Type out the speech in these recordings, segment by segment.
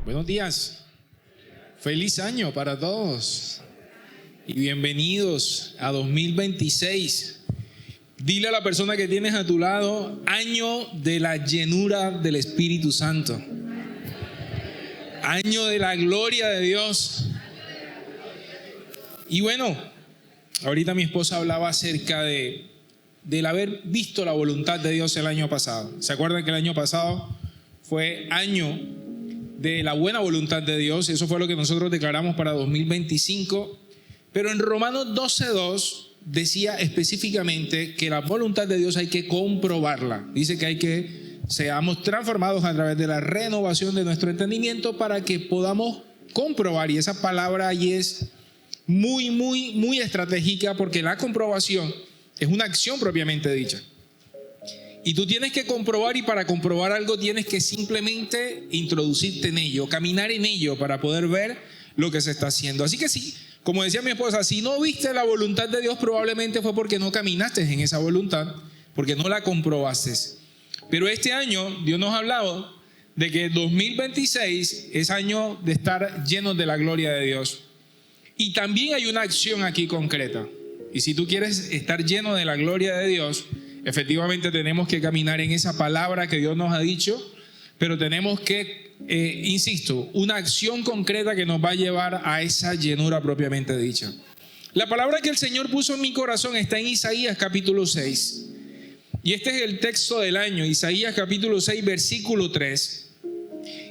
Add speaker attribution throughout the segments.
Speaker 1: Buenos días. Feliz año para todos. Y bienvenidos a 2026. Dile a la persona que tienes a tu lado, año de la llenura del Espíritu Santo. Año de la gloria de Dios. Y bueno, ahorita mi esposa hablaba acerca del haber visto la voluntad de Dios el año pasado. ¿Se acuerdan que el año pasado fue año de la buena voluntad de Dios? Eso fue lo que nosotros declaramos para 2025. Pero en Romanos 12:2 decía específicamente que la voluntad de Dios hay que comprobarla. Dice que hay que seamos transformados a través de la renovación de nuestro entendimiento para que podamos comprobar. Y esa palabra ahí es muy estratégica, porque la comprobación es una acción propiamente dicha. Y tú tienes que comprobar, y para comprobar algo tienes que simplemente introducirte en ello, caminar en ello para poder ver lo que se está haciendo. Así que sí, como decía mi esposa, si no viste la voluntad de Dios, probablemente fue porque no caminaste en esa voluntad, porque no la comprobaste. Pero este año Dios nos ha hablado de que 2026 es año de estar llenos de la gloria de Dios. Y también hay una acción aquí concreta. Y si tú quieres estar lleno de la gloria de Dios, efectivamente tenemos que caminar en esa palabra que Dios nos ha dicho, pero tenemos que, insisto, una acción concreta que nos va a llevar a esa llenura propiamente dicha. La palabra que el Señor puso en mi corazón está en Isaías capítulo 6. Y este es el texto del año, Isaías capítulo 6, versículo 3.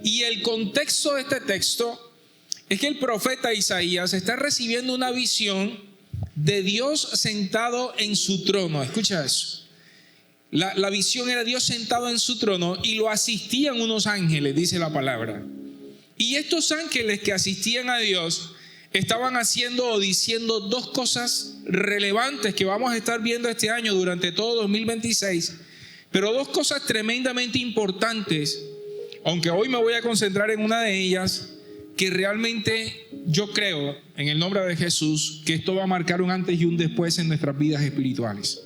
Speaker 1: Y el contexto de este texto es que el profeta Isaías está recibiendo una visión de Dios sentado en su trono. Escucha eso. La visión era Dios sentado en su trono y lo asistían unos ángeles, dice la palabra. Y estos ángeles que asistían a Dios estaban haciendo o diciendo dos cosas relevantes que vamos a estar viendo este año durante todo 2026, pero dos cosas tremendamente importantes, aunque hoy me voy a concentrar en una de ellas, que realmente yo creo, en el nombre de Jesús, que esto va a marcar un antes y un después en nuestras vidas espirituales.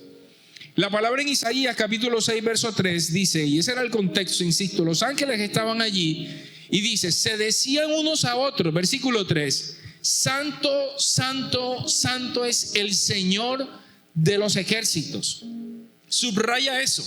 Speaker 1: La palabra en Isaías capítulo 6 verso 3 dice, y ese era el contexto, insisto, los ángeles estaban allí y dice, se decían unos a otros, versículo 3, Santo, santo, santo es el Señor de los ejércitos. Subraya eso.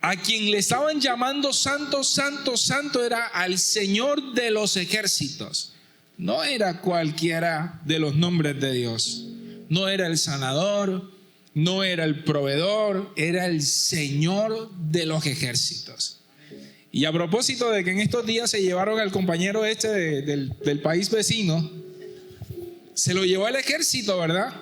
Speaker 1: A quien le estaban llamando santo, santo, santo era al Señor de los ejércitos. No era cualquiera de los nombres de Dios. No era el sanador, no era el proveedor, era el Señor de los ejércitos. Y a propósito de que en estos días se llevaron al compañero del país vecino, se lo llevó al ejército, ¿verdad?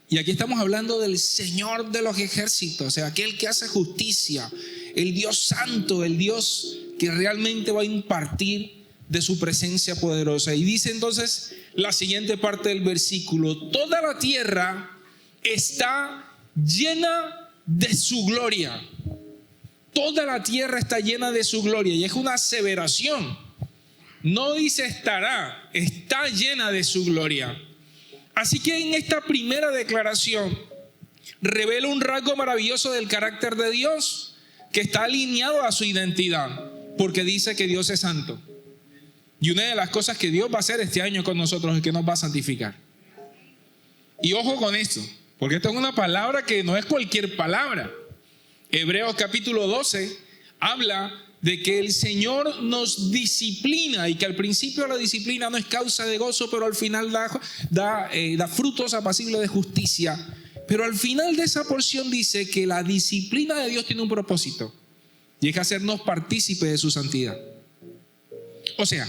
Speaker 1: Y aquí estamos hablando del Señor de los ejércitos, o sea, aquel que hace justicia, el Dios santo, el Dios que realmente va a impartir de su presencia poderosa. Y dice entonces la siguiente parte del versículo, toda la tierra está llena de su gloria. Toda la tierra está llena de su gloria. Y es una aseveración. No dice estará, está llena de su gloria. Así que en esta primera declaración revela un rasgo maravilloso del carácter de Dios que está alineado a su identidad, porque dice que Dios es santo. Y una de las cosas que Dios va a hacer este año con nosotros es que nos va a santificar. Y ojo con esto, porque esta es una palabra que no es cualquier palabra. Hebreos capítulo 12 habla de que el Señor nos disciplina y que al principio la disciplina no es causa de gozo, pero al final da frutos apacibles de justicia. Pero al final de esa porción dice que la disciplina de Dios tiene un propósito y es hacernos partícipes de su santidad. O sea,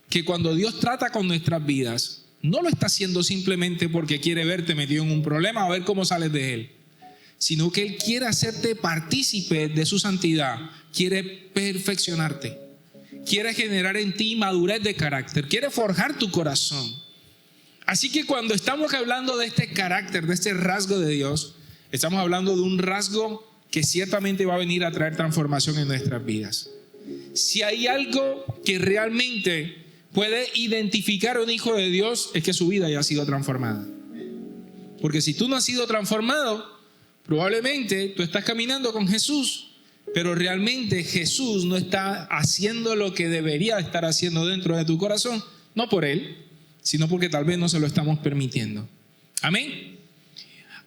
Speaker 1: que cuando Dios trata con nuestras vidas, no lo está haciendo simplemente porque quiere verte metido en un problema a ver cómo sales de él, sino que Él quiere hacerte partícipe de su santidad, quiere perfeccionarte, quiere generar en ti madurez de carácter, quiere forjar tu corazón. Así que cuando estamos hablando de este carácter, de este rasgo de Dios, estamos hablando de un rasgo que ciertamente va a venir a traer transformación en nuestras vidas. Si hay algo que realmente puede identificar a un hijo de Dios, es que su vida ya ha sido transformada. Porque si tú no has sido transformado, probablemente tú estás caminando con Jesús, pero realmente Jesús no está haciendo lo que debería estar haciendo dentro de tu corazón, no por Él, sino porque tal vez no se lo estamos permitiendo. Amén.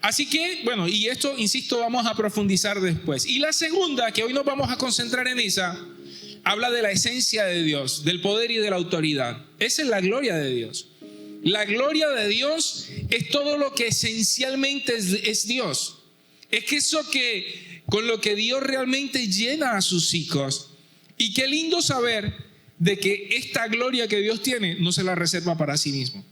Speaker 1: Así que, bueno, y esto, insisto, vamos a profundizar después. Y la segunda, que hoy nos vamos a concentrar en esa, habla de la esencia de Dios, del poder y de la autoridad. Esa es la gloria de Dios. La gloria de Dios es todo lo que esencialmente es Dios. Es que eso que con lo que Dios realmente llena a sus hijos. Y qué lindo saber de que esta gloria que Dios tiene no se la reserva para sí mismo.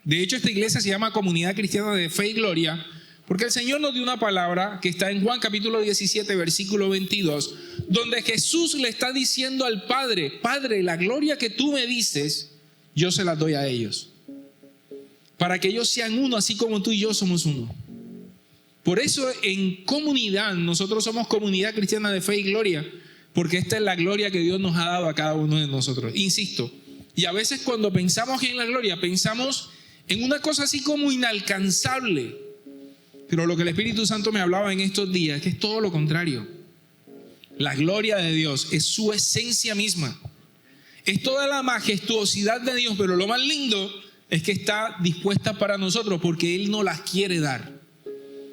Speaker 1: De hecho, esta iglesia se llama Comunidad Cristiana de Fe y Gloria, porque el Señor nos dio una palabra que está en Juan capítulo 17, versículo 22, donde Jesús le está diciendo al Padre: Padre, la gloria que tú me dices, yo se la doy a ellos, para que ellos sean uno, así como tú y yo somos uno. Por eso en comunidad, nosotros somos Comunidad Cristiana de Fe y Gloria, porque esta es la gloria que Dios nos ha dado a cada uno de nosotros. Insisto, y a veces cuando pensamos en la gloria, pensamos en una cosa así como inalcanzable. Pero lo que el Espíritu Santo me hablaba en estos días es que es todo lo contrario. La gloria de Dios es su esencia misma. Es toda la majestuosidad de Dios, pero lo más lindo es que está dispuesta para nosotros porque Él nos las quiere dar.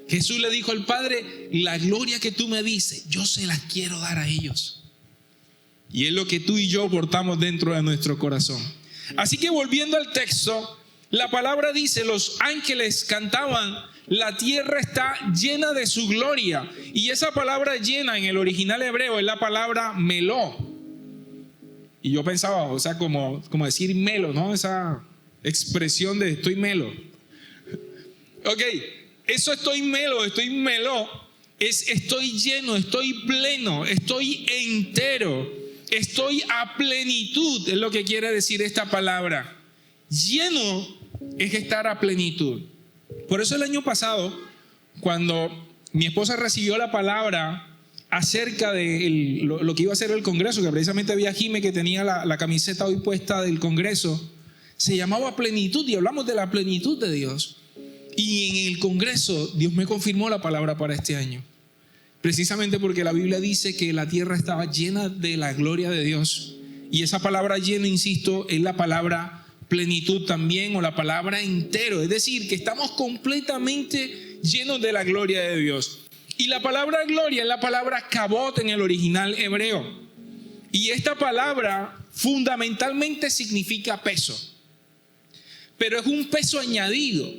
Speaker 1: Jesús le dijo al Padre: la gloria que tú me dices, yo se las quiero dar a ellos. Y es lo que tú y yo portamos dentro de nuestro corazón. Así que volviendo al texto, la palabra dice: los ángeles cantaban, la tierra está llena de su gloria. Y esa palabra llena en el original hebreo es la palabra meló. Y yo pensaba, o sea, como decir melo, ¿no? Esa expresión de estoy melo. Ok, eso estoy meló, es estoy lleno, estoy pleno, estoy entero, estoy a plenitud, es lo que quiere decir esta palabra. Lleno es estar a plenitud. Por eso el año pasado, cuando mi esposa recibió la palabra acerca de lo que iba a ser el Congreso, que precisamente había Jime que tenía la camiseta hoy puesta del Congreso, se llamaba plenitud y hablamos de la plenitud de Dios. Y en el Congreso Dios me confirmó la palabra para este año, precisamente porque la Biblia dice que la tierra estaba llena de la gloria de Dios. Y esa palabra lleno, insisto, es la palabra plenitud también, o la palabra entero, es decir, que estamos completamente llenos de la gloria de Dios. Y la palabra gloria es la palabra kabot en el original hebreo, y esta palabra fundamentalmente significa peso, pero es un peso añadido,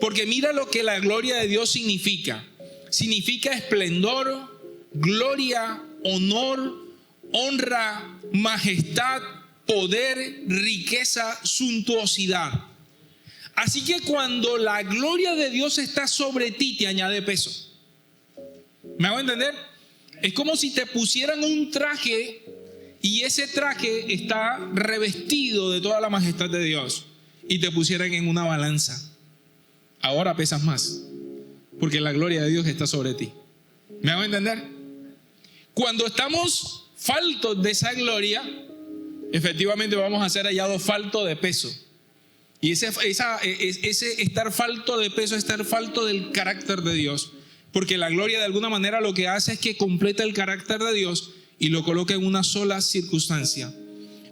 Speaker 1: porque mira lo que la gloria de Dios significa esplendor, gloria, honor, honra, majestad, poder, riqueza, suntuosidad. Así que cuando la gloria de Dios está sobre ti, te añade peso. ¿Me hago entender? Es como si te pusieran un traje y ese traje está revestido de toda la majestad de Dios y te pusieran en una balanza. Ahora pesas más porque la gloria de Dios está sobre ti. ¿Me hago entender? Cuando estamos faltos de esa gloria, efectivamente vamos a ser hallados falto de peso. Y ese estar falto de peso, estar falto del carácter de Dios. Porque la gloria de alguna manera lo que hace es que completa el carácter de Dios y lo coloca en una sola circunstancia.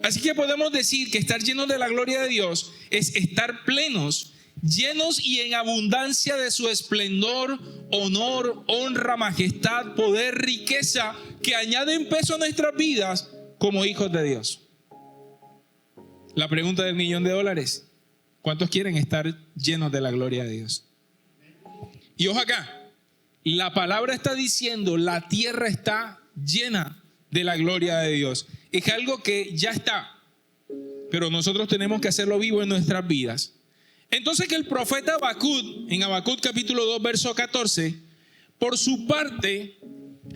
Speaker 1: Así que podemos decir que estar llenos de la gloria de Dios es estar plenos, llenos y en abundancia de su esplendor, honor, honra, majestad, poder, riqueza, que añaden peso a nuestras vidas como hijos de Dios. La pregunta del $1.000.000: ¿cuántos quieren estar llenos de la gloria de Dios? Y ojo acá, la palabra está diciendo la tierra está llena de la gloria de Dios. Es algo que ya está, pero nosotros tenemos que hacerlo vivo en nuestras vidas. Entonces que el profeta Habacuc, en Habacuc capítulo 2 verso 14, por su parte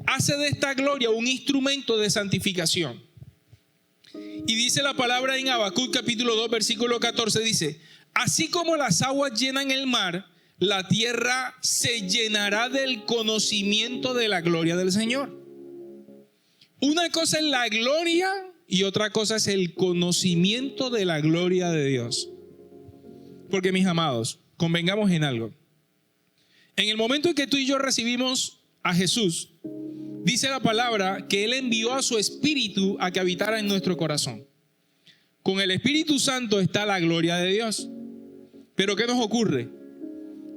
Speaker 1: hace de esta gloria un instrumento de santificación. Y dice la palabra en Habacuc capítulo 2 versículo 14, dice: así como las aguas llenan el mar, la tierra se llenará del conocimiento de la gloria del Señor. Una cosa es la gloria y otra cosa es el conocimiento de la gloria de Dios. Porque, mis amados, convengamos en algo. En el momento en que tú y yo recibimos a Jesús, dice la palabra que Él envió a su Espíritu a que habitara en nuestro corazón. Con el Espíritu Santo está la gloria de Dios. Pero ¿qué nos ocurre?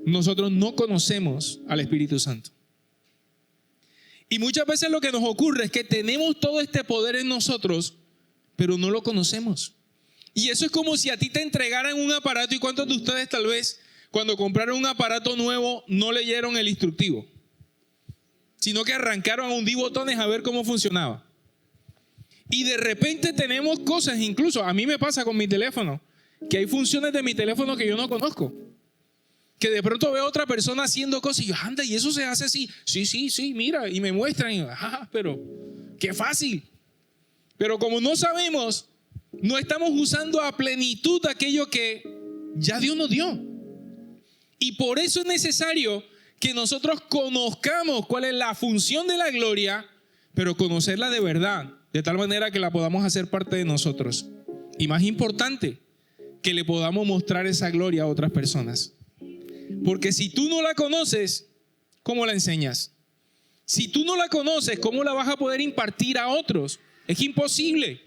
Speaker 1: Nosotros no conocemos al Espíritu Santo. Y muchas veces lo que nos ocurre es que tenemos todo este poder en nosotros, pero no lo conocemos. Y eso es como si a ti te entregaran un aparato, y cuántos de ustedes tal vez cuando compraron un aparato nuevo no leyeron el instructivo, sino que arrancaron a hundir botones a ver cómo funcionaba. Y de repente tenemos cosas, incluso a mí me pasa con mi teléfono, que hay funciones de mi teléfono que yo no conozco. Que de pronto veo a otra persona haciendo cosas y yo, anda, y eso se hace así. Sí, mira, y me muestran y yo, pero qué fácil. Pero como no sabemos, no estamos usando a plenitud aquello que ya Dios nos dio. Y por eso es necesario que nosotros conozcamos cuál es la función de la gloria, pero conocerla de verdad, de tal manera que la podamos hacer parte de nosotros. Y más importante, que le podamos mostrar esa gloria a otras personas. Porque si tú no la conoces, ¿cómo la enseñas? Si tú no la conoces, ¿cómo la vas a poder impartir a otros? Es imposible.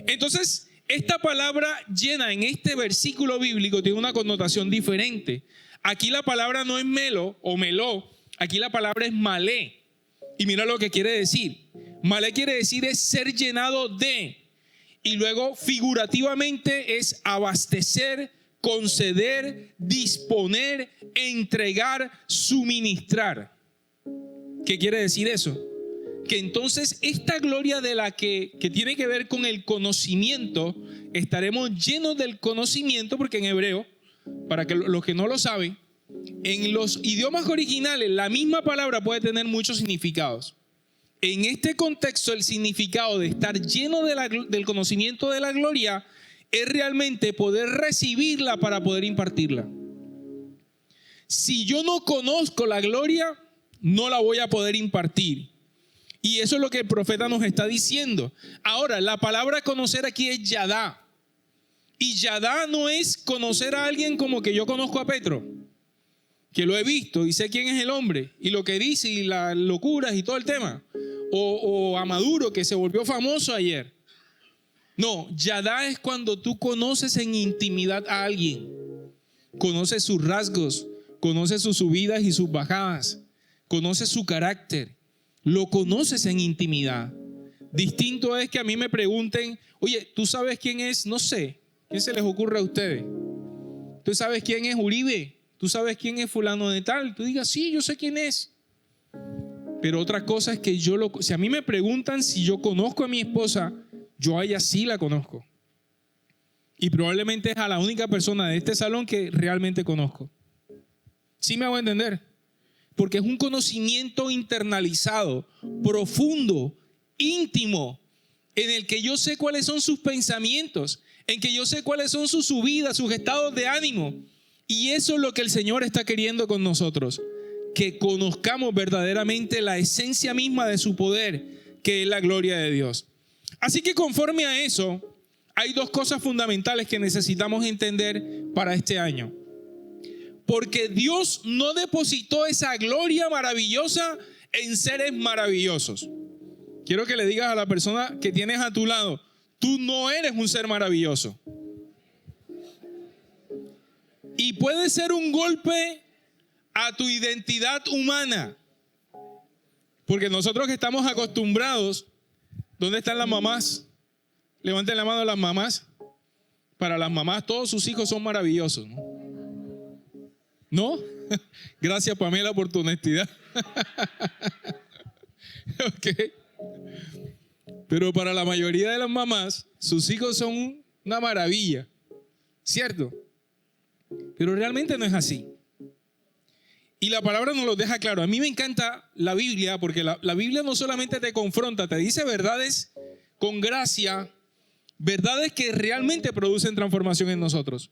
Speaker 1: Entonces, esta palabra llena en este versículo bíblico tiene una connotación diferente. Aquí la palabra no es melo o meló, aquí la palabra es malé. Y mira lo que quiere decir. Malé quiere decir es ser llenado de. Y luego figurativamente es abastecer, conceder, disponer, entregar, suministrar. ¿Qué quiere decir eso? Que entonces esta gloria de la que tiene que ver con el conocimiento, estaremos llenos del conocimiento, porque en hebreo, para que los que no lo saben, en los idiomas originales la misma palabra puede tener muchos significados. En este contexto, el significado de estar lleno del conocimiento de la gloria es realmente poder recibirla para poder impartirla. Si yo no conozco la gloria, no la voy a poder impartir. Y eso es lo que el profeta nos está diciendo. Ahora, la palabra conocer aquí es yadá. Y yadá no es conocer a alguien como que yo conozco a Petro, que lo he visto y sé quién es el hombre y lo que dice y las locuras y todo el tema. O a Maduro, que se volvió famoso ayer. No, yadá es cuando tú conoces en intimidad a alguien. Conoces sus rasgos, conoces sus subidas y sus bajadas, conoces su carácter, lo conoces en intimidad. Distinto es que a mí me pregunten, oye, ¿tú sabes quién es? No sé, ¿quién se les ocurre a ustedes? ¿Tú sabes quién es Uribe? ¿Tú sabes quién es fulano de tal? Tú digas, sí, yo sé quién es. Pero otra cosa es que si a mí me preguntan si yo conozco a mi esposa, yo a ella sí la conozco. Y probablemente es a la única persona de este salón que realmente conozco. ¿Sí me hago entender? Porque es un conocimiento internalizado, profundo, íntimo, en el que yo sé cuáles son sus pensamientos, en que yo sé cuáles son sus subidas, sus estados de ánimo. Y eso es lo que el Señor está queriendo con nosotros. Que conozcamos verdaderamente la esencia misma de su poder, que es la gloria de Dios. Así que conforme a eso, hay dos cosas fundamentales que necesitamos entender para este año. Porque Dios no depositó esa gloria maravillosa en seres maravillosos. Quiero que le digas a la persona que tienes a tu lado, tú no eres un ser maravilloso. Y puede ser un golpe a tu identidad humana. Porque nosotros que estamos acostumbrados, ¿dónde están las mamás? Levanten la mano a las mamás. Para las mamás todos sus hijos son maravillosos, ¿no? ¿No? Gracias, Pamela, por tu honestidad. Okay. Pero para la mayoría de las mamás, sus hijos son una maravilla, ¿cierto? Pero realmente no es así. Y la palabra nos lo deja claro. A mí me encanta la Biblia porque la Biblia no solamente te confronta, te dice verdades con gracia, verdades que realmente producen transformación en nosotros.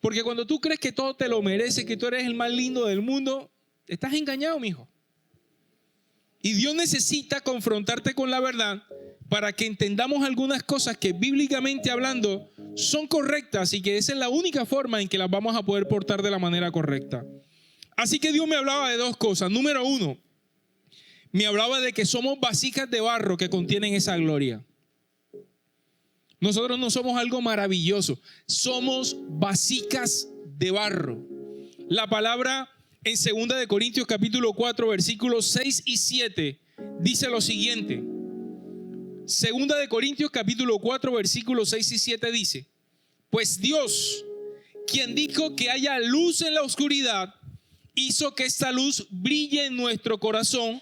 Speaker 1: Porque cuando tú crees que todo te lo mereces, que tú eres el más lindo del mundo, estás engañado, mijo. Y Dios necesita confrontarte con la verdad para que entendamos algunas cosas que bíblicamente hablando son correctas y que esa es la única forma en que las vamos a poder portar de la manera correcta. Así que Dios me hablaba de dos cosas. Número uno, me hablaba de que somos vasijas de barro que contienen esa gloria. Nosotros no somos algo maravilloso, somos vasijas de barro. La palabra en 2 Corintios capítulo 4 versículos 6 y 7 dice lo siguiente. 2 Corintios capítulo 4 versículos 6 y 7 dice: pues Dios, quien dijo que haya luz en la oscuridad, hizo que esta luz brille en nuestro corazón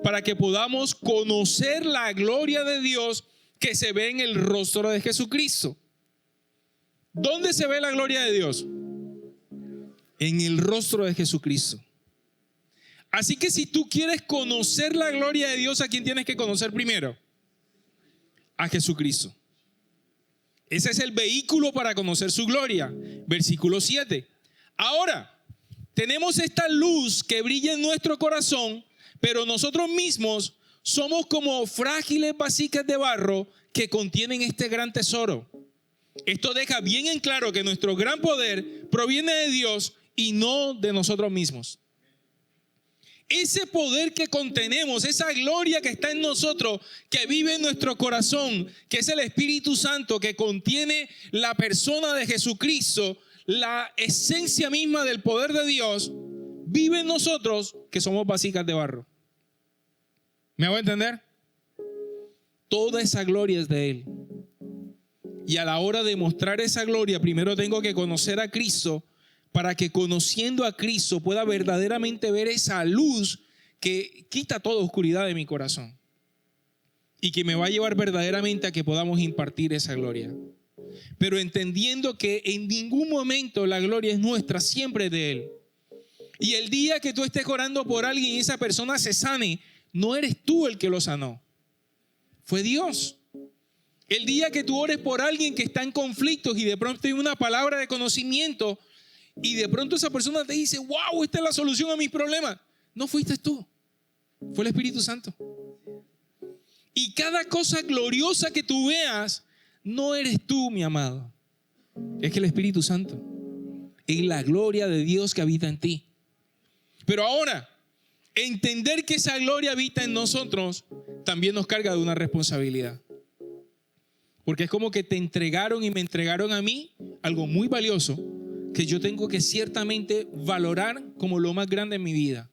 Speaker 1: para que podamos conocer la gloria de Dios que se ve en el rostro de Jesucristo. ¿Dónde se ve la gloria de Dios? En el rostro de Jesucristo. Así que si tú quieres conocer la gloria de Dios, ¿a quién tienes que conocer primero? A Jesucristo. Ese es el vehículo para conocer su gloria. Versículo 7. Ahora, tenemos esta luz que brilla en nuestro corazón, pero nosotros mismos somos como frágiles vasijas de barro que contienen este gran tesoro. Esto deja bien en claro que nuestro gran poder proviene de Dios y no de nosotros mismos. Ese poder que contenemos, esa gloria que está en nosotros, que vive en nuestro corazón, que es el Espíritu Santo, que contiene la persona de Jesucristo, la esencia misma del poder de Dios, vive en nosotros, que somos vasijas de barro. ¿Me hago entender? Toda esa gloria es de Él. Y a la hora de mostrar esa gloria, primero tengo que conocer a Cristo, para que conociendo a Cristo pueda verdaderamente ver esa luz que quita toda oscuridad de mi corazón y que me va a llevar verdaderamente a que podamos impartir esa gloria. Pero entendiendo que en ningún momento la gloria es nuestra, siempre es de Él. Y el día que tú estés orando por alguien y esa persona se sane, no eres tú el que lo sanó, fue Dios. El día que tú ores por alguien que está en conflictos y de pronto hay una palabra de conocimiento y de pronto esa persona te dice: wow, esta es la solución a mis problemas, no fuiste tú, fue el Espíritu Santo. Y cada cosa gloriosa que tú veas, no eres tú, mi amado, es que el Espíritu Santo es la gloria de Dios que habita en ti. Pero ahora, entender que esa gloria habita en nosotros también nos carga de una responsabilidad. Porque es como que te entregaron y me entregaron a mí algo muy valioso que yo tengo que ciertamente valorar como lo más grande en mi vida.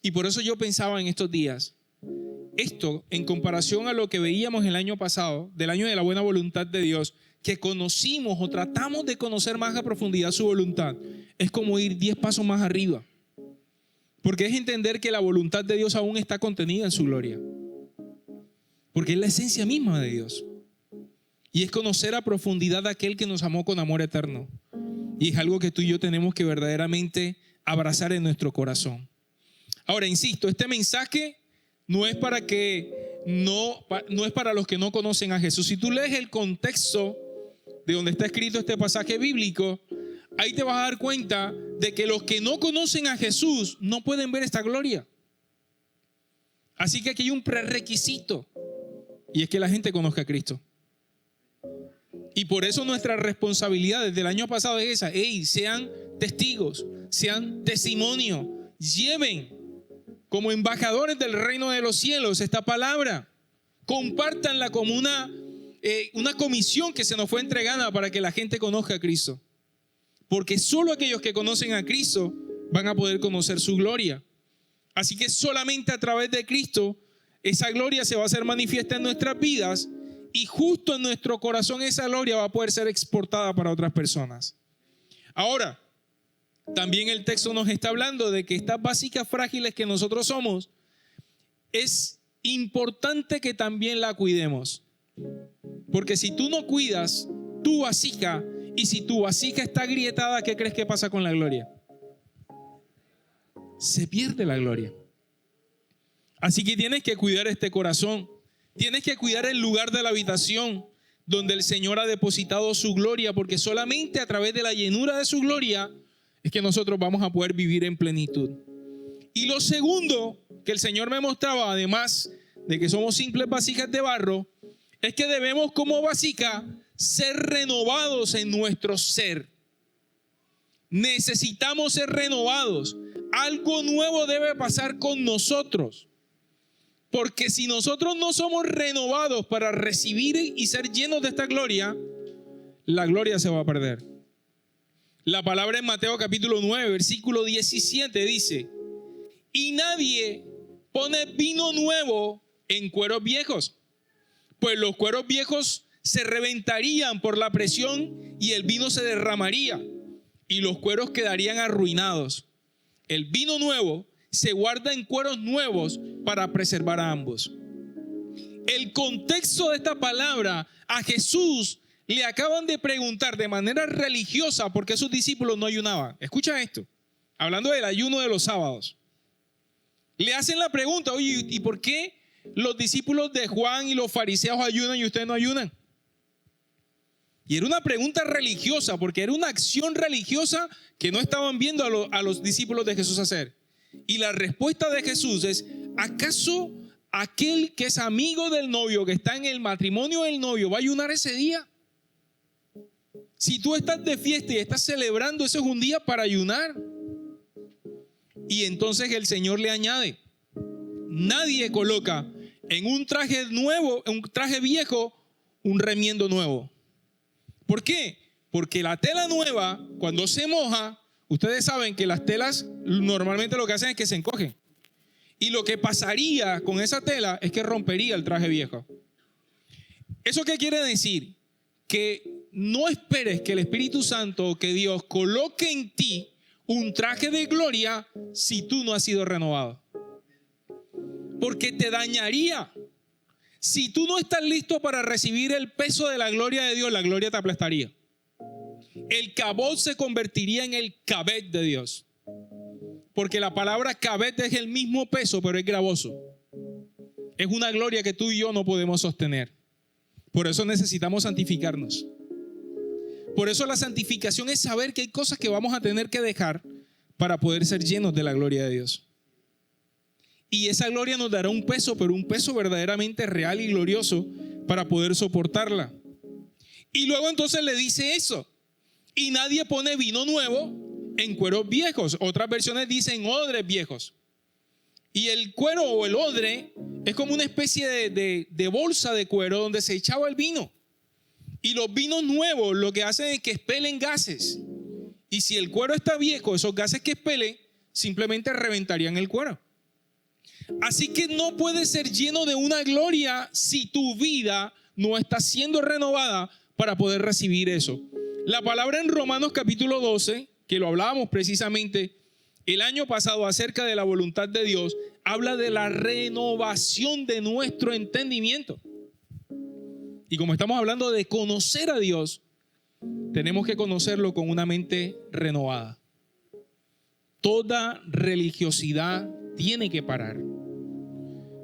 Speaker 1: Y por eso yo pensaba en estos días, esto en comparación a lo que veíamos el año pasado, del año de la buena voluntad de Dios, que conocimos o tratamos de conocer más a profundidad su voluntad, es como ir 10 pasos más arriba. Porque es entender que la voluntad de Dios aún está contenida en su gloria. Porque es la esencia misma de Dios. Y es conocer a profundidad a aquel que nos amó con amor eterno. Y es algo que tú y yo tenemos que verdaderamente abrazar en nuestro corazón. Ahora, insisto, este mensaje no es para los que no conocen a Jesús. Si tú lees el contexto de donde está escrito este pasaje bíblico, ahí te vas a dar cuenta de que los que no conocen a Jesús no pueden ver esta gloria. Así que aquí hay un prerequisito, y es que la gente conozca a Cristo. Y por eso nuestra responsabilidad desde el año pasado es esa: sean testigos, sean testimonio, lleven como embajadores del reino de los cielos esta palabra, compártanla como una comisión que se nos fue entregada para que la gente conozca a Cristo. Porque solo aquellos que conocen a Cristo van a poder conocer su gloria. Así que solamente a través de Cristo esa gloria se va a hacer manifiesta en nuestras vidas, y justo en nuestro corazón esa gloria va a poder ser exportada para otras personas. Ahora, también el texto nos está hablando de que estas vasijas frágiles que nosotros somos, es importante que también la cuidemos. Porque si tú no cuidas tu vasija, y si tu vasija está agrietada, ¿qué crees que pasa con la gloria? Se pierde la gloria. Así que tienes que cuidar este corazón. Tienes que cuidar el lugar de la habitación donde el Señor ha depositado su gloria, porque solamente a través de la llenura de su gloria es que nosotros vamos a poder vivir en plenitud. Y lo segundo que el Señor me mostraba, además de que somos simples vasijas de barro, es que debemos como vasija ser renovados en nuestro ser. Necesitamos ser renovados. Algo nuevo debe pasar con nosotros. Porque si nosotros no somos renovados para recibir y ser llenos de esta gloria, la gloria se va a perder. La palabra en Mateo capítulo 9, versículo 17 dice: y nadie pone vino nuevo en cueros viejos, pues los cueros viejos se reventarían por la presión y el vino se derramaría y los cueros quedarían arruinados. El vino nuevo se guarda en cueros nuevos para preservar a ambos. El contexto de esta palabra, a Jesús le acaban de preguntar de manera religiosa por qué sus discípulos no ayunaban. Escucha esto, hablando del ayuno de los sábados. Le hacen la pregunta: oye, ¿y por qué los discípulos de Juan y los fariseos ayunan y ustedes no ayunan? Y era una pregunta religiosa, porque era una acción religiosa que no estaban viendo a los discípulos de Jesús hacer. Y la respuesta de Jesús es: ¿acaso aquel que es amigo del novio, que está en el matrimonio del novio, va a ayunar ese día? Si tú estás de fiesta y estás celebrando, ese es un día para ayunar. Y entonces el Señor le añade: nadie coloca en un traje nuevo, en un traje viejo, un remiendo nuevo. ¿Por qué? Porque la tela nueva, cuando se moja, ustedes saben que las telas normalmente lo que hacen es que se encogen. Y lo que pasaría con esa tela es que rompería el traje viejo. ¿Eso qué quiere decir? Que no esperes que el Espíritu Santo o que Dios coloque en ti un traje de gloria si tú no has sido renovado. Porque te dañaría. Si tú no estás listo para recibir el peso de la gloria de Dios, la gloria te aplastaría. El kabod se convertiría en el kabet de Dios. Porque la palabra kabet es el mismo peso, pero es gravoso. Es una gloria que tú y yo no podemos sostener. Por eso necesitamos santificarnos. Por eso la santificación es saber que hay cosas que vamos a tener que dejar para poder ser llenos de la gloria de Dios. Y esa gloria nos dará un peso, pero un peso verdaderamente real y glorioso para poder soportarla. Y luego entonces le dice eso: y nadie pone vino nuevo en cueros viejos. Otras versiones dicen odres viejos. Y el cuero o el odre es como una especie de bolsa de cuero donde se echaba el vino. Y los vinos nuevos lo que hacen es que expelen gases. Y si el cuero está viejo, esos gases que expelen simplemente reventarían el cuero. Así que no puedes ser lleno de una gloria si tu vida no está siendo renovada para poder recibir eso. La palabra en Romanos capítulo 12, que lo hablábamos precisamente el año pasado acerca de la voluntad de Dios, habla de la renovación de nuestro entendimiento. Y como estamos hablando de conocer a Dios, tenemos que conocerlo con una mente renovada. Toda religiosidad tiene que parar.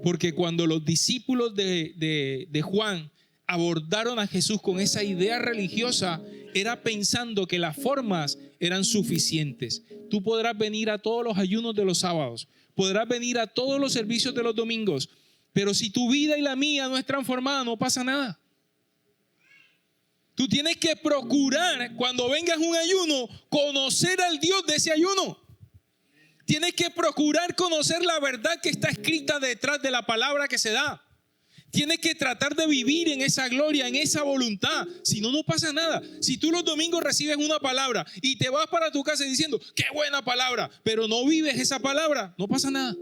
Speaker 1: Porque cuando los discípulos de Juan abordaron a Jesús con esa idea religiosa, era pensando que las formas eran suficientes. Tú podrás venir a todos los ayunos de los sábados, podrás venir a todos los servicios de los domingos, pero si tu vida y la mía no es transformada, no pasa nada. Tú tienes que procurar, cuando vengas a un ayuno, conocer al Dios de ese ayuno. Tienes que procurar conocer la verdad que está escrita detrás de la palabra que se da. Tienes que tratar de vivir en esa gloria, en esa voluntad. Si no, no pasa nada. Si tú los domingos recibes una palabra y te vas para tu casa diciendo, qué buena palabra, pero no vives esa palabra, no pasa nada.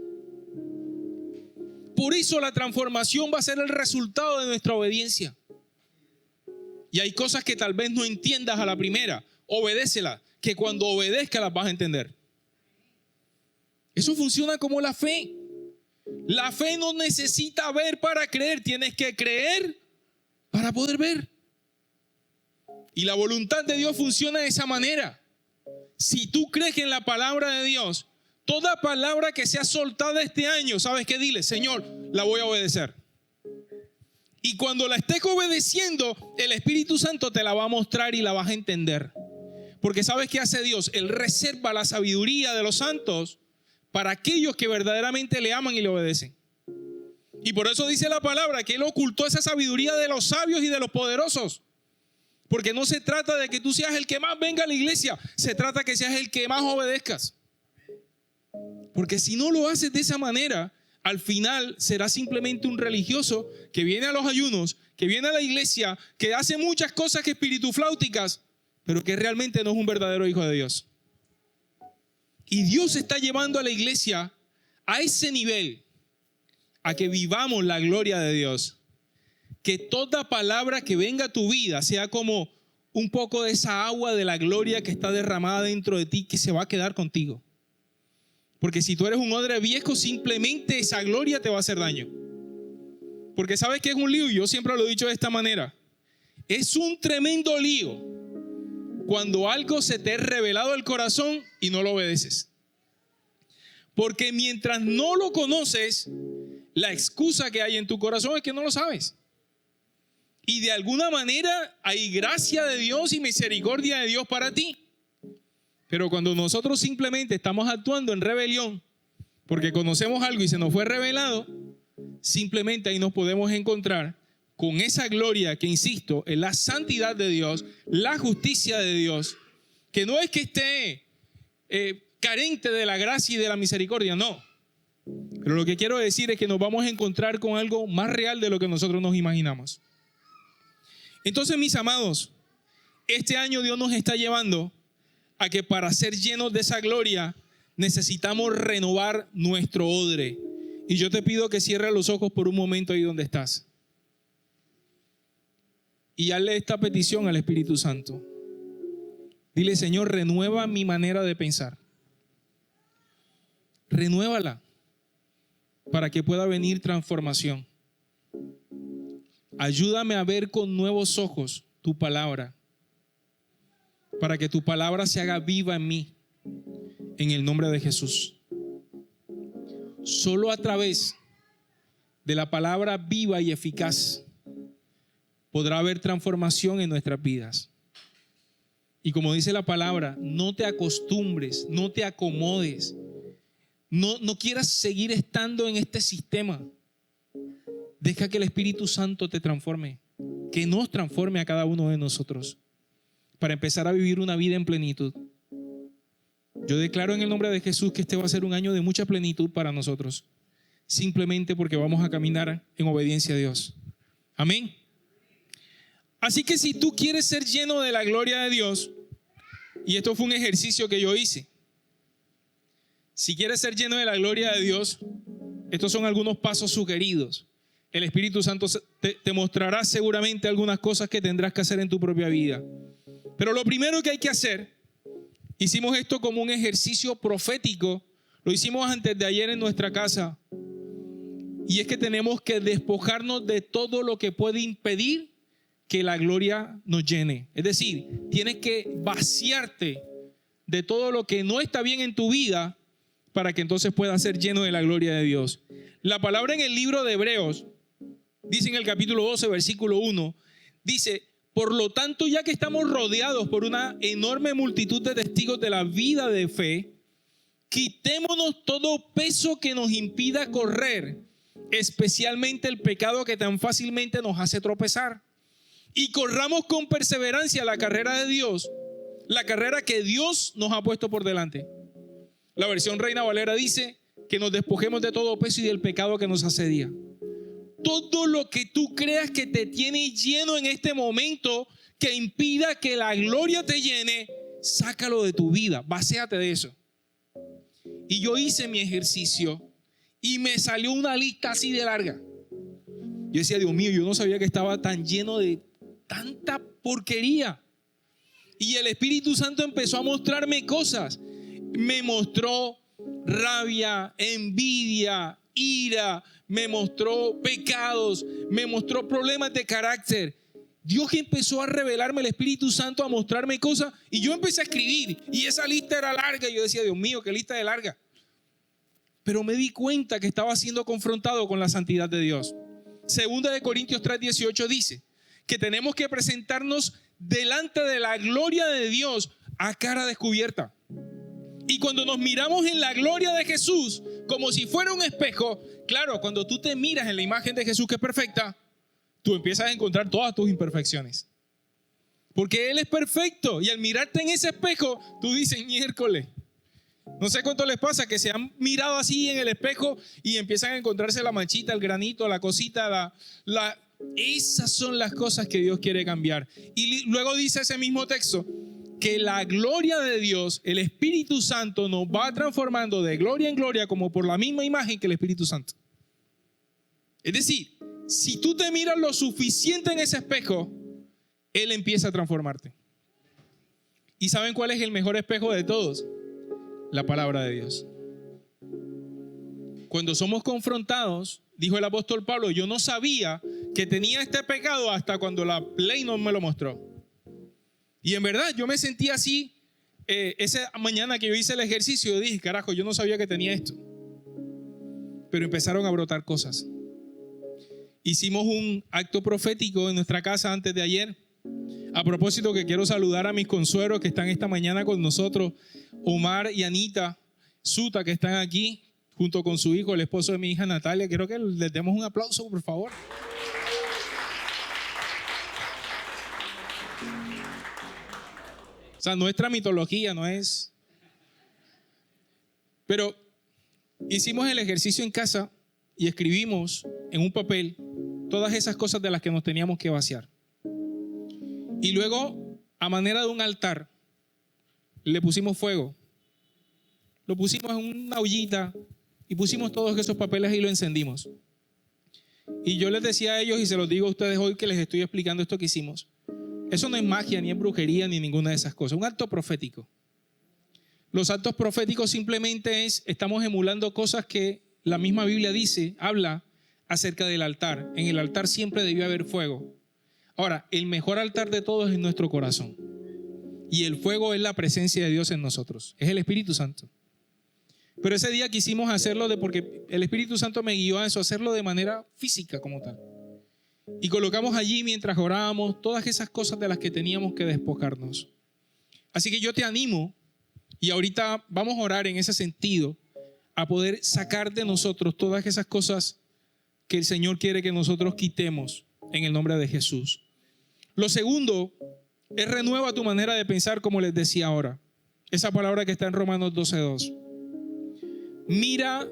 Speaker 1: Por eso la transformación va a ser el resultado de nuestra obediencia. Y hay cosas que tal vez no entiendas a la primera. Obedécelas, que cuando obedezcas las vas a entender. Eso funciona como la fe. La fe no necesita ver para creer, tienes que creer para poder ver. Y la voluntad de Dios funciona de esa manera. Si tú crees en la palabra de Dios, toda palabra que sea soltada este año, ¿sabes qué? Dile, Señor, la voy a obedecer. Y cuando la estés obedeciendo, el Espíritu Santo te la va a mostrar y la vas a entender. Porque ¿sabes qué hace Dios? Él reserva la sabiduría de los santos para aquellos que verdaderamente le aman y le obedecen. Y por eso dice la palabra que Él ocultó esa sabiduría de los sabios y de los poderosos. Porque no se trata de que tú seas el que más venga a la iglesia, se trata de que seas el que más obedezcas. Porque si no lo haces de esa manera, al final será simplemente un religioso que viene a los ayunos, que viene a la iglesia, que hace muchas cosas que espiritufláuticas, pero que realmente no es un verdadero hijo de Dios. Y Dios está llevando a la iglesia a ese nivel, a que vivamos la gloria de Dios. Que toda palabra que venga a tu vida sea como un poco de esa agua de la gloria que está derramada dentro de ti, que se va a quedar contigo. Porque si tú eres un odre viejo, simplemente esa gloria te va a hacer daño. Porque ¿sabes qué es un lío? Yo siempre lo he dicho de esta manera. Es un tremendo lío cuando algo se te es revelado al corazón y no lo obedeces. Porque mientras no lo conoces, la excusa que hay en tu corazón es que no lo sabes. Y de alguna manera hay gracia de Dios y misericordia de Dios para ti. Pero cuando nosotros simplemente estamos actuando en rebelión, porque conocemos algo y se nos fue revelado, simplemente ahí nos podemos encontrar con esa gloria que, insisto, es la santidad de Dios, la justicia de Dios, que no es que esté carente de la gracia y de la misericordia, no. Pero lo que quiero decir es que nos vamos a encontrar con algo más real de lo que nosotros nos imaginamos. Entonces, mis amados, este año Dios nos está llevando a que para ser llenos de esa gloria necesitamos renovar nuestro odre. Y yo te pido que cierres los ojos por un momento ahí donde estás. Y hazle esta petición al Espíritu Santo. Dile: Señor, renueva mi manera de pensar. Renuévala para que pueda venir transformación. Ayúdame a ver con nuevos ojos tu palabra, para que tu palabra se haga viva en mí, en el nombre de Jesús. Solo a través de la palabra viva y eficaz podrá haber transformación en nuestras vidas. Y como dice la palabra, no te acostumbres, no te acomodes, no quieras seguir estando en este sistema. Deja que el Espíritu Santo te transforme, que nos transforme a cada uno de nosotros, para empezar a vivir una vida en plenitud. Yo declaro en el nombre de Jesús que este va a ser un año de mucha plenitud para nosotros, simplemente porque vamos a caminar en obediencia a Dios. Amén. Así que si tú quieres ser lleno de la gloria de Dios, y esto fue un ejercicio que yo hice, si quieres ser lleno de la gloria de Dios, estos son algunos pasos sugeridos. El Espíritu Santo te mostrará seguramente algunas cosas que tendrás que hacer en tu propia vida. Pero lo primero que hay que hacer, hicimos esto como un ejercicio profético, lo hicimos antes de ayer en nuestra casa, y es que tenemos que despojarnos de todo lo que puede impedir que la gloria nos llene. Es decir, tienes que vaciarte de todo lo que no está bien en tu vida para que entonces puedas ser lleno de la gloria de Dios. La palabra en el libro de Hebreos dice en el capítulo 12, versículo 1, dice: por lo tanto, ya que estamos rodeados por una enorme multitud de testigos de la vida de fe, quitémonos todo peso que nos impida correr, especialmente el pecado que tan fácilmente nos hace tropezar, y corramos con perseverancia la carrera de Dios, la carrera que Dios nos ha puesto por delante. La versión Reina Valera dice que nos despojemos de todo peso y del pecado que nos asedia. Todo lo que tú creas que te tiene lleno en este momento, que impida que la gloria te llene, sácalo de tu vida, vacéate de eso. Y yo hice mi ejercicio y me salió una lista así de larga. Yo decía: Dios mío, yo no sabía que estaba tan lleno de tanta porquería. Y el Espíritu Santo empezó a mostrarme cosas. Me mostró rabia, envidia, ira, me mostró pecados, me mostró problemas de carácter. Dios empezó a revelarme, el Espíritu Santo a mostrarme cosas, y yo empecé a escribir, y esa lista era larga, y yo decía: Dios mío, qué lista de larga. Pero me di cuenta que estaba siendo confrontado con la santidad de Dios. Segunda de Corintios 3:18 dice que tenemos que presentarnos delante de la gloria de Dios a cara descubierta. Y cuando nos miramos en la gloria de Jesús, como si fuera un espejo, claro, cuando tú te miras en la imagen de Jesús, que es perfecta, tú empiezas a encontrar todas tus imperfecciones. Porque Él es perfecto, y al mirarte en ese espejo, tú dices: miércoles, No sé cuánto les pasa que se han mirado así en el espejo y empiezan a encontrarse la manchita, el granito, la cosita, esas son las cosas que Dios quiere cambiar. Y luego dice ese mismo texto que la gloria de Dios, el Espíritu Santo, nos va transformando de gloria en gloria como por la misma imagen que el Espíritu Santo. Es decir, si tú te miras lo suficiente en ese espejo, Él empieza a transformarte. ¿Y saben cuál es el mejor espejo de todos? La palabra de Dios. Cuando somos confrontados, dijo el apóstol Pablo, yo no sabía que tenía este pecado hasta cuando la ley no me lo mostró. Y en verdad yo me sentí así esa mañana que yo hice el ejercicio. Yo dije, carajo, yo no sabía que tenía esto. Pero empezaron a brotar cosas. Hicimos un acto profético en nuestra casa antes de ayer. A propósito, que quiero saludar a mis consueros que están esta mañana con nosotros, Omar y Anita Suta, que están aquí junto con su hijo, el esposo de mi hija Natalia. Quiero que les demos un aplauso, por favor. O sea, nuestra mitología no es. Pero hicimos el ejercicio en casa y escribimos en un papel todas esas cosas de las que nos teníamos que vaciar. Y luego, a manera de un altar, le pusimos fuego. Lo pusimos en una ollita y pusimos todos esos papeles y lo encendimos. Y yo les decía a ellos, y se los digo a ustedes hoy que les estoy explicando esto que hicimos. Eso no es magia, ni es brujería, ni ninguna de esas cosas. Un acto profético. Los actos proféticos simplemente estamos emulando cosas que la misma Biblia dice, habla acerca del altar. En el altar siempre debió haber fuego. Ahora, el mejor altar de todos es nuestro corazón. Y el fuego es la presencia de Dios en nosotros. Es el Espíritu Santo. Pero ese día quisimos hacerlo porque el Espíritu Santo me guió a eso, hacerlo de manera física como tal. Y colocamos allí mientras orábamos todas esas cosas de las que teníamos que despojarnos. Así que yo te animo, y ahorita vamos a orar en ese sentido, a poder sacar de nosotros todas esas cosas que el Señor quiere que nosotros quitemos en el nombre de Jesús. Lo segundo es renueva tu manera de pensar, como les decía ahora. Esa palabra que está en Romanos 12:2. Mira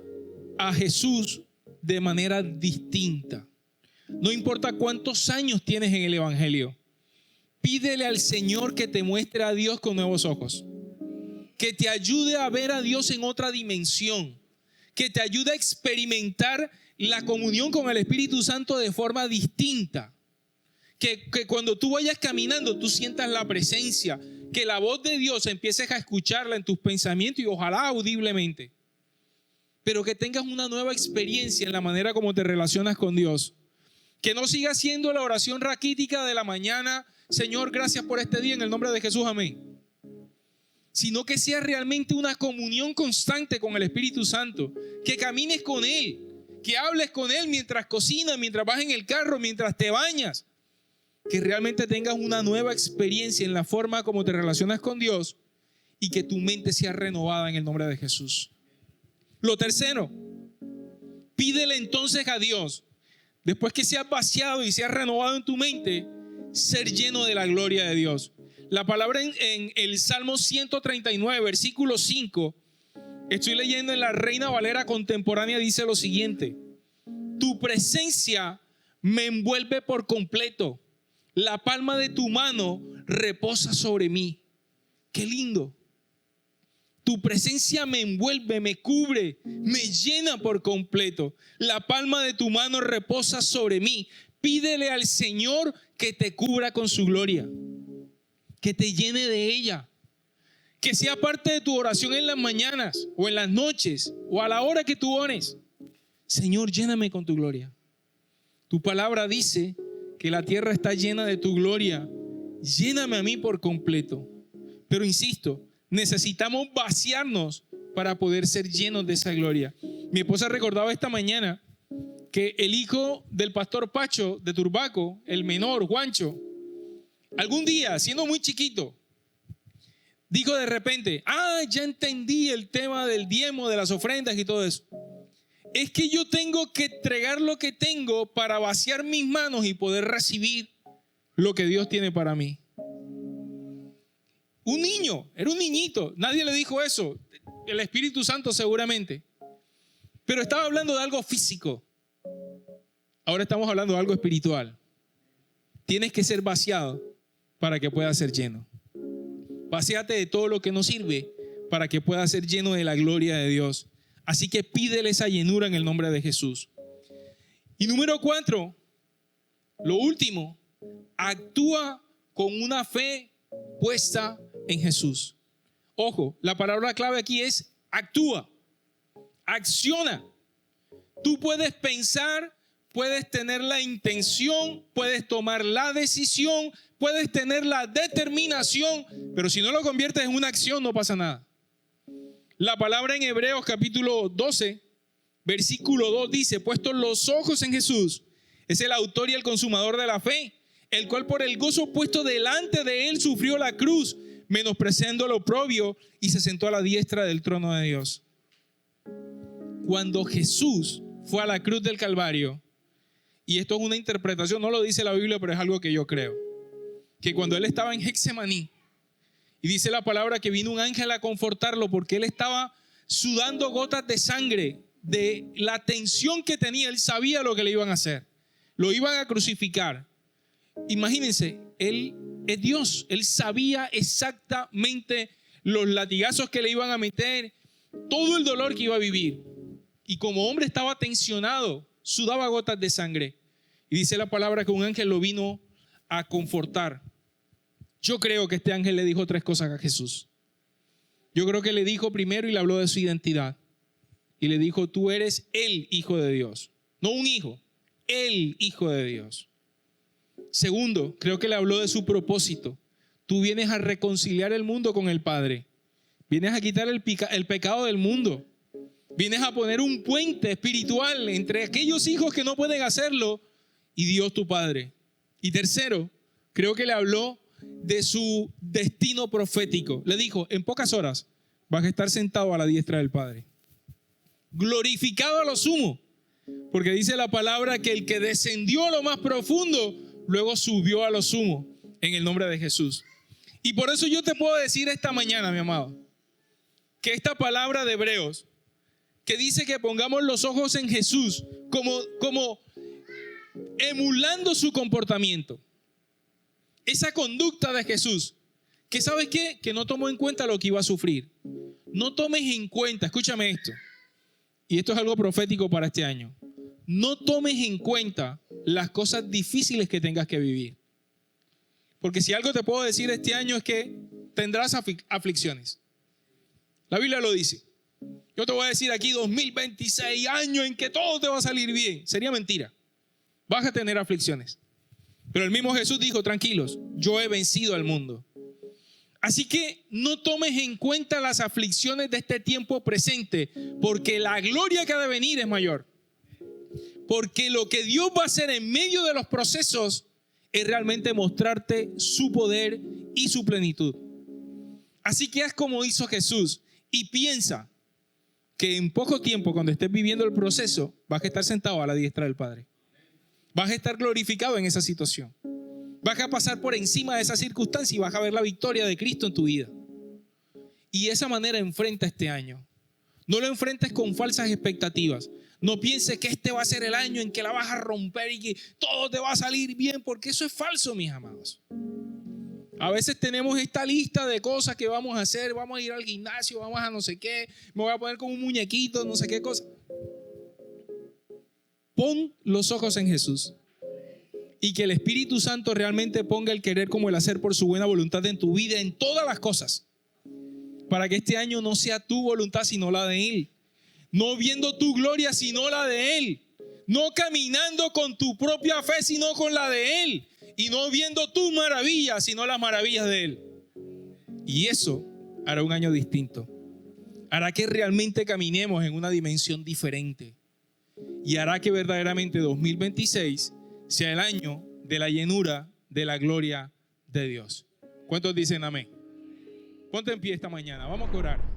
Speaker 1: a Jesús de manera distinta. No importa cuántos años tienes en el Evangelio. Pídele al Señor que te muestre a Dios con nuevos ojos. Que te ayude a ver a Dios en otra dimensión. Que te ayude a experimentar la comunión con el Espíritu Santo de forma distinta. Que cuando tú vayas caminando, tú sientas la presencia. Que la voz de Dios empieces a escucharla en tus pensamientos y ojalá audiblemente. Pero que tengas una nueva experiencia en la manera como te relacionas con Dios. Que no sigas siendo la oración raquítica de la mañana, Señor, gracias por este día, en el nombre de Jesús, amén. Sino que sea realmente una comunión constante con el Espíritu Santo. Que camines con Él, que hables con Él mientras cocinas, mientras vas en el carro, mientras te bañas. Que realmente tengas una nueva experiencia en la forma como te relacionas con Dios y que tu mente sea renovada en el nombre de Jesús. Lo tercero, pídele entonces a Dios, después que seas vaciado y seas renovado en tu mente, ser lleno de la gloria de Dios. La palabra en el Salmo 139, versículo 5, estoy leyendo en la Reina Valera contemporánea, dice lo siguiente: tu presencia me envuelve por completo, la palma de tu mano reposa sobre mí. Qué lindo. Tu presencia me envuelve, me cubre, me llena por completo. La palma de tu mano reposa sobre mí. Pídele al Señor que te cubra con su gloria, que te llene de ella, que sea parte de tu oración en las mañanas o en las noches o a la hora que tú ores. Señor, lléname con tu gloria. Tu palabra dice que la tierra está llena de tu gloria. Lléname a mí por completo. Pero insisto, necesitamos vaciarnos para poder ser llenos de esa gloria. Mi esposa recordaba esta mañana que el hijo del pastor Pacho de Turbaco, el menor, Juancho, algún día, siendo muy chiquito, dijo de repente: ya entendí el tema del diezmo, de las ofrendas y todo eso. Es que yo tengo que entregar lo que tengo para vaciar mis manos y poder recibir lo que Dios tiene para mí. Un niño, era un niñito. Nadie le dijo eso. El Espíritu Santo seguramente. Pero estaba hablando de algo físico. Ahora estamos hablando de algo espiritual. Tienes que ser vaciado para que puedas ser lleno. Vacíate de todo lo que no sirve para que puedas ser lleno de la gloria de Dios. Así que pídele esa llenura en el nombre de Jesús. Y número 4, lo último, actúa con una fe puesta en Jesús. Ojo, la palabra clave aquí es actúa, acciona. Tú puedes pensar, puedes tener la intención, puedes tomar la decisión, puedes tener la determinación, pero si no lo conviertes en una acción no pasa nada. La palabra en Hebreos capítulo 12, versículo 2 dice: puestos los ojos en Jesús, es el autor y el consumador de la fe, el cual por el gozo puesto delante de él sufrió la cruz, menospreciando lo oprobio, y se sentó a la diestra del trono de Dios. Cuando Jesús fue a la cruz del Calvario, y esto es una interpretación, no lo dice la Biblia, pero es algo que yo creo, que cuando él estaba en Getsemaní, y dice la palabra que vino un ángel a confortarlo porque él estaba sudando gotas de sangre de la tensión que tenía. Él sabía lo que le iban a hacer. Lo iban a crucificar. Imagínense, él es Dios. Él sabía exactamente los latigazos que le iban a meter, todo el dolor que iba a vivir. Y como hombre estaba tensionado, sudaba gotas de sangre. Y dice la palabra que un ángel lo vino a confortar. Yo creo que este ángel le dijo 3 cosas a Jesús. Yo creo que le dijo primero y le habló de su identidad. Y le dijo: tú eres el Hijo de Dios. No un hijo, el Hijo de Dios. Segundo, creo que le habló de su propósito. Tú vienes a reconciliar el mundo con el Padre. Vienes a quitar el pecado del mundo. Vienes a poner un puente espiritual entre aquellos hijos que no pueden hacerlo y Dios tu Padre. Y tercero, creo que le habló de su destino profético. Le dijo: en pocas horas vas a estar sentado a la diestra del Padre, glorificado a lo sumo, porque dice la palabra que el que descendió a lo más profundo luego subió a lo sumo, en el nombre de Jesús. Y por eso yo te puedo decir esta mañana, mi amado, que esta palabra de Hebreos, que dice que pongamos los ojos en Jesús, como emulando su comportamiento, esa conducta de Jesús, que ¿sabes qué? Que no tomó en cuenta lo que iba a sufrir. No tomes en cuenta, escúchame esto, y esto es algo profético para este año. No tomes en cuenta las cosas difíciles que tengas que vivir. Porque si algo te puedo decir este año es que tendrás aflicciones. La Biblia lo dice. Yo te voy a decir aquí 2026, año en que todo te va a salir bien. Sería mentira. Vas a tener aflicciones. Pero el mismo Jesús dijo: tranquilos, yo he vencido al mundo. Así que no tomes en cuenta las aflicciones de este tiempo presente, porque la gloria que ha de venir es mayor. Porque lo que Dios va a hacer en medio de los procesos es realmente mostrarte su poder y su plenitud. Así que haz como hizo Jesús y piensa que en poco tiempo, cuando estés viviendo el proceso, vas a estar sentado a la diestra del Padre. Vas a estar glorificado en esa situación. Vas a pasar por encima de esa circunstancia y vas a ver la victoria de Cristo en tu vida. Y de esa manera enfrenta este año. No lo enfrentes con falsas expectativas. No pienses que este va a ser el año en que la vas a romper y que todo te va a salir bien, porque eso es falso, mis amados. A veces tenemos esta lista de cosas que vamos a hacer. Vamos a ir al gimnasio, vamos a no sé qué, me voy a poner como un muñequito, no sé qué cosa. Pon los ojos en Jesús y que el Espíritu Santo realmente ponga el querer como el hacer por su buena voluntad en tu vida, en todas las cosas, para que este año no sea tu voluntad sino la de Él, no viendo tu gloria sino la de Él, no caminando con tu propia fe sino con la de Él, y no viendo tus maravillas sino las maravillas de Él. Y eso hará un año distinto, hará que realmente caminemos en una dimensión diferente. Y hará que verdaderamente 2026 sea el año de la llenura de la gloria de Dios. ¿Cuántos dicen amén? Ponte en pie esta mañana, vamos a orar.